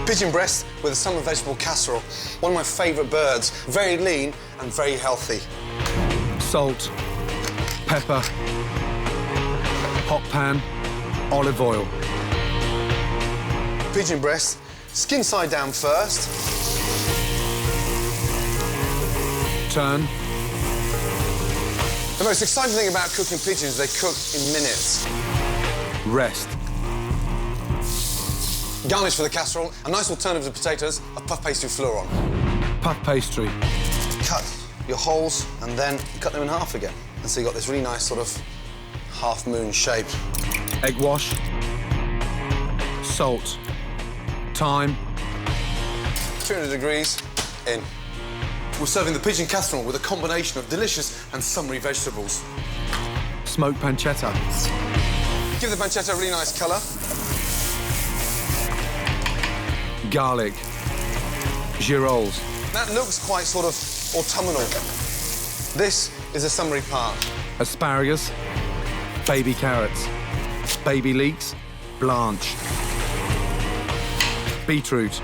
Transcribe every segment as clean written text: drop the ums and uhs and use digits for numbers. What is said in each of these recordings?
Pigeon breast with a summer vegetable casserole. One of my favourite birds. Very lean and very healthy. Salt, pepper, hot pan, olive oil. Pigeon breast, skin side down first. Turn. The most exciting thing about cooking pigeons is they cook in minutes. Rest. Garnish for the casserole, a nice alternative to potatoes, a puff pastry flour on. Puff pastry. Cut your holes and then cut them in half again. And so you've got this really nice sort of half-moon shape. Egg wash. Salt. Thyme. 200 degrees, in. We're serving the pigeon casserole with a combination of delicious and summery vegetables. Smoked pancetta. Give the pancetta a really nice colour. Garlic. Girolles. That looks quite sort of autumnal. This is a summery part. Asparagus. Baby carrots. Baby leeks. Blanch. Beetroot.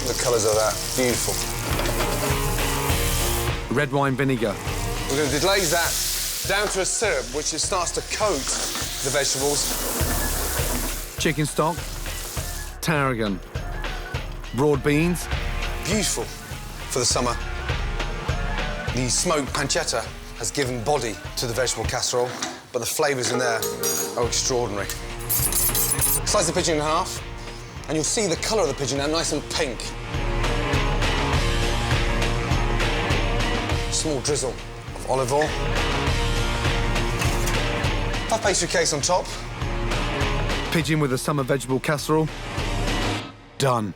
The colours of that, beautiful. Red wine vinegar. We're going to deglaze that down to a syrup, which it starts to coat the vegetables. Chicken stock. Tarragon. Broad beans. Beautiful for the summer. The smoked pancetta has given body to the vegetable casserole, but the flavours in there are extraordinary. Slice the pigeon in half, and you'll see the colour of the pigeon now nice and pink. Small drizzle of olive oil. Puff pastry case on top. Pigeon with a summer vegetable casserole. Done.